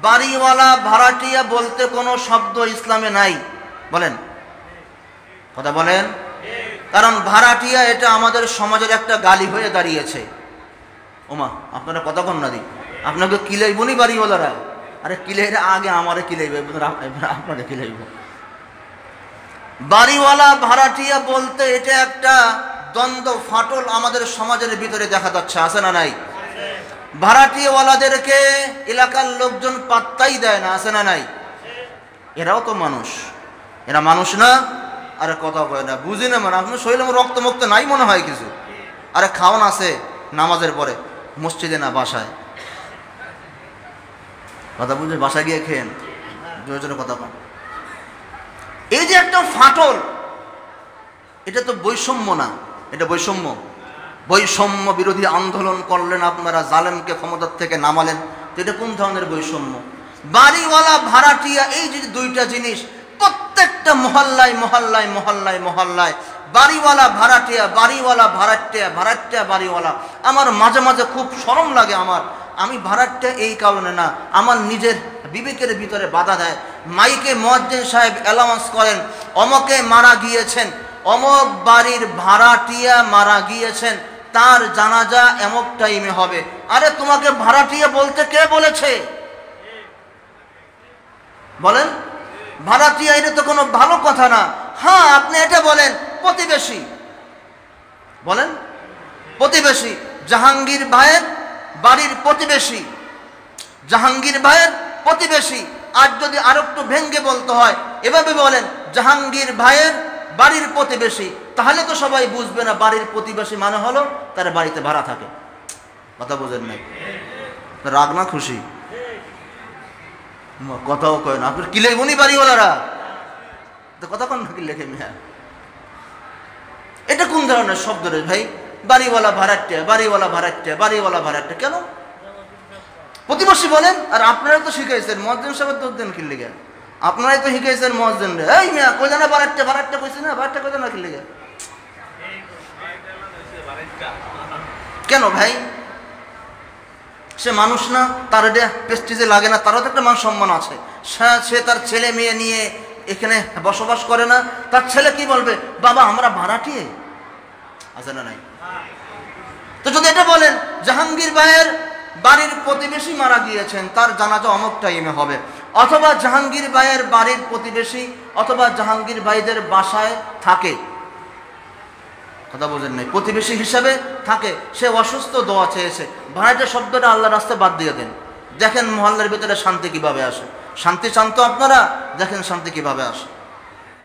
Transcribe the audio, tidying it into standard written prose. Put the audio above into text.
বাড়িওয়ালা ভাড়াটিয়া বলতে কোনো শব্দ ইসলামে নাই, বলেন, কথা বলেন। কারণ ভাড়াটিয়া এটা আমাদের সমাজের একটা গালি হয়ে দাঁড়িয়েছে। ওমা, আপনারা কতক্ষণ না দিই, আপনাকে কিলাইবনি বাড়িওয়ালারা? আরে কিলাইরা আগে আমারে কিলাইবে, আপনাকে কিলাইব। বাড়িওয়ালা ভাড়াটিয়া বলতে এটা একটা দ্বন্দ্ব, ফাটল আমাদের সমাজের ভিতরে দেখা যাচ্ছে, আছে না নাই? ভাড়াটিয়াওয়ালাদেরকে এলাকার লোকজন পাত্তাই দেয় না, আছে না নাই? এরাও তো মানুষ, এরা মানুষ না? আরে কথা কয় না, বুঝি না মানে, আপনার শরীরে রক্ত মুক্ত নাই মনে হয় কিছু। আরে খাওয়ান আছে নামাজের পরে, মসজিদে না বাসায়, কথা বুঝে বাসায় গিয়ে খেয়েন, দুজনের কথা কন। এই যে একটা ফাটল, এটা তো বৈষম্য না, এটা বৈষম্য। বৈষম্য বিরোধী আন্দোলন করলেন আপনারা, জালেমকে ক্ষমতার থেকে নামালেন, তো এটা কোন ধরনের বৈষম্য? বাড়িওয়ালা ভাড়াটিয়া, এই যে দুইটা জিনিস প্রত্যেকটা মহল্লায় মহল্লায় মহল্লায় মহল্লায় বাড়িওয়ালা ভাড়াটিয়া, বাড়িওয়ালা ভাড়াটিয়া, ভাড়াটিয়া বাড়িওয়ালা। আমার মাঝে মাঝে খুব শরম লাগে আমার, আমি ভাড়াটিয়া এই কারণে না, আমার নিজের বিবেকের ভিতরে বাধা দেয়। মাইকে মুয়াজ্জিন সাহেব অ্যালাউন্স করেন, অমকে মারা গিয়েছেন, অমক বাড়ির ভাড়াটিয়া মারা গিয়েছেন, তার জানাজা এমক টাইমে হবে। আরে তোমাকে ভাড়াটিয়া বলতে কে বলেছে? বলেন, ভাড়াটিয়া এটা তো কোনো ভালো কথা না। হ্যাঁ, আপনি এটা বলেন প্রতিবেশী, বলেন প্রতিবেশী, জাহাঙ্গীর ভাইয়ের বাড়ির প্রতিবেশী, জাহাঙ্গীর ভাইয়ের প্রতিবেশী। আর যদি আর একটু ভেঙ্গে বলতে হয়, এভাবে বলেন জাহাঙ্গীর ভাইয়ের বাড়ির প্রতিবেশী, তাহলে তো সবাই বুঝবে না বাড়ির প্রতিবেশী মানে হলো তার বাড়িতে ভাড়া থাকে। কথা বোঝেন নাই? রাগ না খুশি? কথাও কয় না, আপনার কিলে বনি বাড়িওয়ালারা তো কথা কন না, কিলে খেয়ে। এটা কোন ধরনের শব্দ রে ভাই? বাড়িওয়ালা ভাড়াটিয়া, বাড়িওয়ালা ভাড়াটিয়া, বাড়িওয়ালা ভাড়াটিয়া, কেন? প্রতিবেশী বলেন। আর আপনারা তো শিখাইছেন, মুয়াজ্জিন সাহেব তো দেন কিলে গে, আপনারাই তো শিখাইছেন মুয়াজ্জিন রে, এই মিয়া কই জানা ভাড়াটিয়া, ভাড়াটিয়া কইছেন না, ভাড়াটিয়া কই জানা কিলে গে? কেন ভাই? সে মানুষ না? তার এটা প্রেস্টিজে লাগে না? তারও তো একটা মান সম্মান আছে। সে তার ছেলে মেয়ে নিয়ে এখানে বসবাস করে না? তার ছেলে কি বলবে? বাবা আমরা ভাড়াটিয়ে, আছে না নাই? তো যদি এটা বলেন জাহাঙ্গীর ভাইয়ের বাড়ির প্রতিবেশী মারা গিয়েছেন, তার জানাজা অমুক টাইমে হবে, অথবা জাহাঙ্গীর ভাইয়ের বাড়ির প্রতিবেশী অথবা জাহাঙ্গীর ভাইদের বাসায় থাকে, কথা বোঝেন নাই, প্রতিবেশী হিসাবে থাকে, সে অসুস্থ, দোয়া চেয়েছে, ভাড়াটিয়া শব্দটা আল্লাহর রাস্তায় বাদ দিয়ে দেন। দেখেন মহল্লার ভিতরে শান্তি কিভাবে আসে। শান্তি চান তো আপনারা? দেখেন শান্তি কিভাবে আসে।